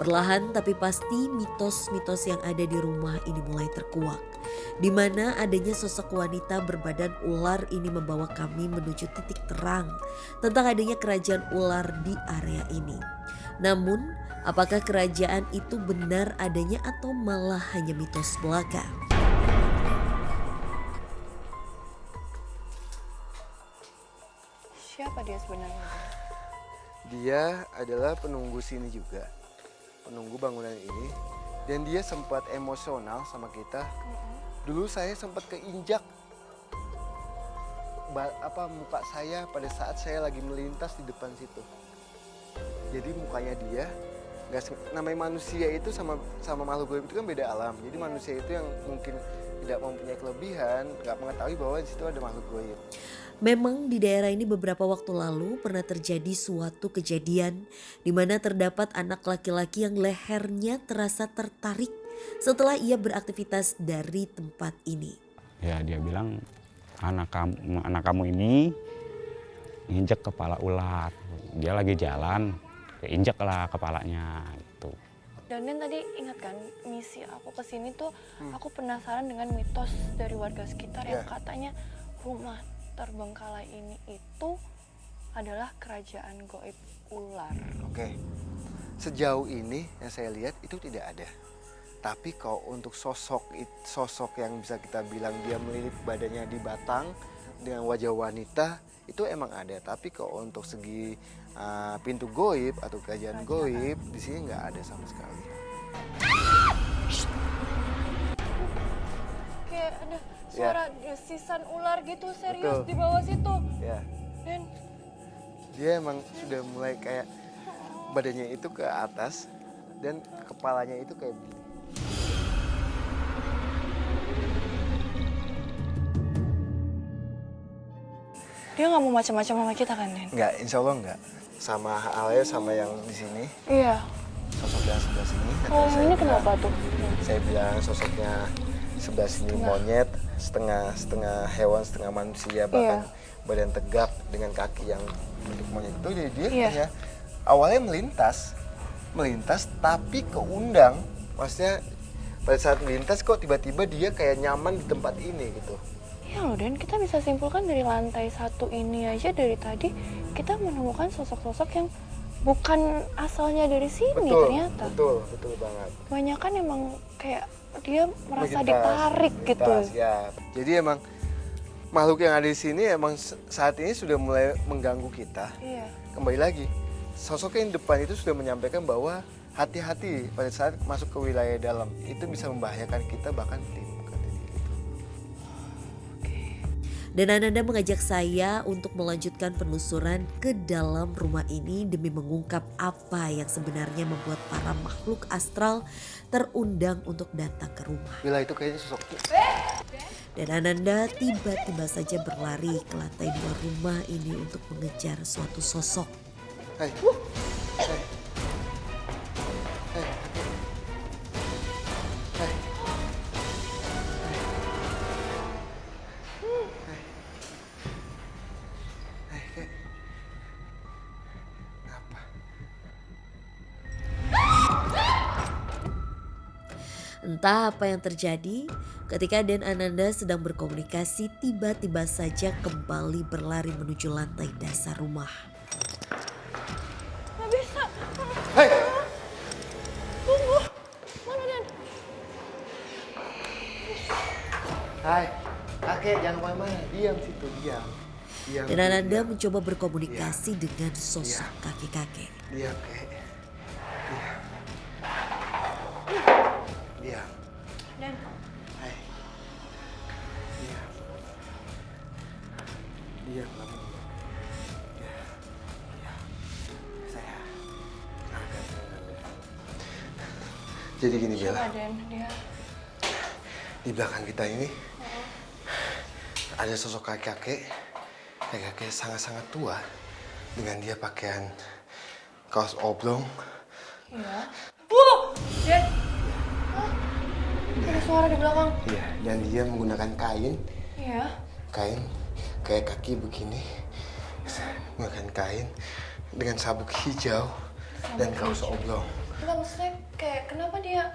Perlahan tapi pasti mitos-mitos yang ada di rumah ini mulai terkuak. Di mana adanya sosok wanita berbadan ular ini membawa kami menuju titik terang tentang adanya kerajaan ular di area ini. Namun, apakah kerajaan itu benar adanya atau malah hanya mitos belaka? Siapa dia sebenarnya? Dia adalah penunggu sini juga, penunggu bangunan ini. Dan dia sempat emosional sama kita. Dulu saya sempat keinjak muka saya pada saat saya lagi melintas di depan situ. Jadi mukanya dia, namanya manusia itu sama makhluk gaib itu kan beda alam. Jadi manusia itu yang mungkin tidak mempunyai kelebihan, nggak mengetahui bahwa di situ ada makhluk gaib. Memang di daerah ini beberapa waktu lalu pernah terjadi suatu kejadian di mana terdapat anak laki-laki yang lehernya terasa tertarik setelah ia beraktivitas dari tempat ini. Ya dia bilang anak kamu ini nginjek kepala ular. Dia lagi jalan, keinjek lah kepalanya gitu. Dan tadi ingat kan misi aku kesini tuh aku penasaran dengan mitos dari warga sekitar yang katanya rumah terbengkalai ini itu adalah kerajaan gaib ular. Oke, sejauh ini yang saya lihat itu tidak ada. Tapi kalau untuk sosok yang bisa kita bilang dia melilit badannya di batang dengan wajah wanita itu emang ada. Tapi kalau untuk segi pintu gaib atau kerajaan gaib di sini nggak ada sama sekali. Kayak ada suara desisan ular gitu serius. Betul. Di bawah situ. Ya. Dan Dia emang sudah mulai kayak badannya itu ke atas dan kepalanya itu kayak begini. dia nggak mau macam-macam sama kita kan, Den? Enggak, insya Allah enggak. Sama halnya sama yang di sini, Iya. sosok yang sebelah sini. Oh, Saya ini bilang- kenapa tuh? Saya bilang sosoknya sebelah sini monyet, setengah hewan, setengah manusia, bahkan badan tegak dengan kaki yang bentuk monyet itu. Jadi dia hanya awalnya melintas tapi keundang. Maksudnya pada saat melintas kok tiba-tiba dia kayak nyaman di tempat ini gitu. Ya loh, Den, kita bisa simpulkan dari lantai 1 ini aja dari tadi kita menemukan sosok-sosok yang bukan asalnya dari sini ternyata. Betul banget. Banyak kan emang kayak dia merasa Melintas, ditarik gitu. melintas, ya. Jadi emang makhluk yang ada di sini emang saat ini sudah mulai mengganggu kita. Iya. Kembali lagi, sosok yang di depan itu sudah menyampaikan bahwa hati-hati pada saat masuk ke wilayah dalam. Itu bisa membahayakan kita bahkan tim. Dan Ananda mengajak saya untuk melanjutkan penelusuran ke dalam rumah ini demi mengungkap apa yang sebenarnya membuat para makhluk astral terundang untuk datang ke rumah. Bila itu kayaknya sosok. Dan Ananda tiba-tiba saja berlari ke lantai 2 rumah ini untuk mengejar suatu sosok. Hai. Hai. Hai. Hai. Entah apa yang terjadi, ketika Dan Ananda sedang berkomunikasi, tiba-tiba saja kembali berlari menuju lantai dasar rumah. Gak bisa. Hai. Tunggu. Mana, Den? Hai. Kakek jangan kemana-mana. Diam situ, diam. Diam. Dan Ananda mencoba berkomunikasi dengan sosok kakek-kakek. Diam, Kek. Diam. Diam. Den. Hai. Diam. Diam kamu. Diam. Diam. Saya. Jadi gini Bella, Siapa, Den? Dia. di belakang kita ini ada sosok kakek-kakek sangat-sangat tua dengan dia pakaian kaos oblong. Iya. Bu! Den. Ada suara di belakang. Iya, dan dia menggunakan kain Iya. kayak kaki begini, menggunakan kain dengan sabuk hijau dan kaos oblong. Enggak, maksudnya kayak kenapa dia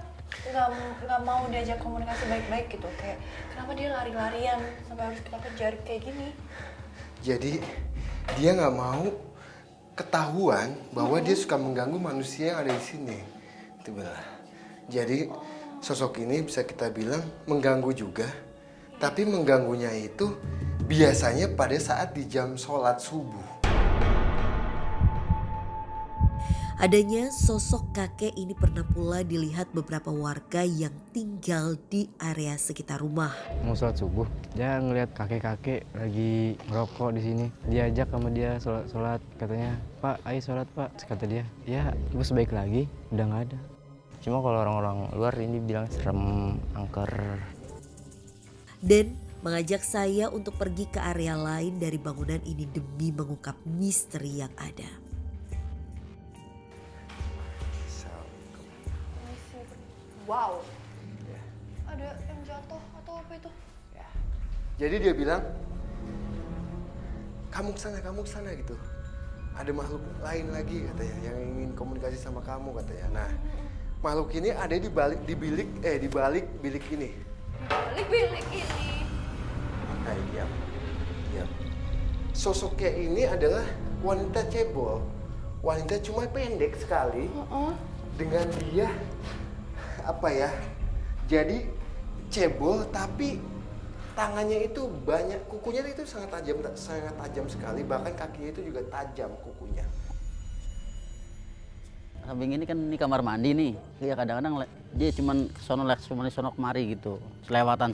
nggak mau diajak komunikasi baik-baik gitu, kayak kenapa dia lari-larian sampai harus kita kejar kayak gini. Jadi dia nggak mau ketahuan bahwa dia suka mengganggu manusia yang ada di sini. Itu Bella. Jadi sosok ini bisa kita bilang mengganggu juga, tapi mengganggunya itu biasanya pada saat di jam sholat subuh. Adanya sosok kakek ini pernah pula dilihat beberapa warga yang tinggal di area sekitar rumah. Mau sholat subuh, dia ngeliat kakek-kakek lagi ngerokok di sini. Diajak sama dia sholat, katanya, "Pak, ayo sholat Pak." Terus kata dia, "Ya, ibu sebaik lagi, udah nggak ada." Cuma kalau orang-orang luar ini bilang serem, angker. Dan mengajak saya untuk pergi ke area lain dari bangunan ini demi mengungkap misteri yang ada. Wow, ada yang jatuh atau apa itu? Jadi dia bilang, kamu ke sana gitu. Ada makhluk lain lagi katanya yang ingin komunikasi sama kamu katanya. Nah, makhluk ini ada di balik bilik ini. Balik bilik ini. Nah, iya. Sosoknya ini adalah wanita cebol. Wanita cuma pendek sekali. Dengan dia jadi cebol tapi tangannya itu banyak, kukunya itu sangat tajam sekali, bahkan kakinya itu juga tajam kukunya. Samping ini kan ini kamar mandi nih. Iya kadang-kadang dia cuman sono kemari gitu. Selewatan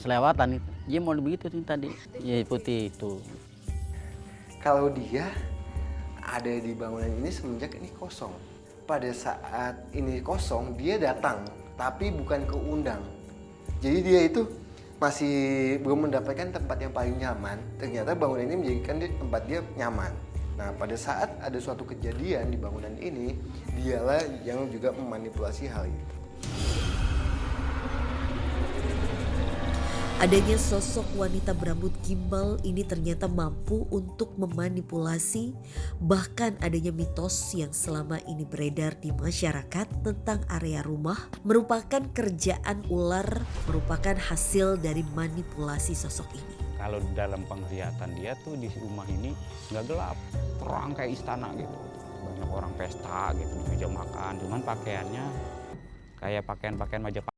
itu. Dia mau begitu nih tadi. Iya putih itu. Kalau dia ada di bangunan ini semenjak ini kosong. Pada saat ini kosong dia datang, tapi bukan keundang. Jadi dia itu masih belum mendapatkan tempat yang paling nyaman. Ternyata bangunan ini menjadikan tempat dia nyaman. Nah, pada saat ada suatu kejadian di bangunan ini, dialah yang juga memanipulasi hal itu. Adanya sosok wanita berambut gimbal ini ternyata mampu untuk memanipulasi, bahkan adanya mitos yang selama ini beredar di masyarakat tentang area rumah merupakan kerjaan ular, merupakan hasil dari manipulasi sosok ini. Kalau dalam penglihatan dia tuh di rumah ini nggak gelap, terang kayak istana gitu. Banyak orang pesta gitu di meja makan, cuman pakaiannya kayak pakaian Majapahit.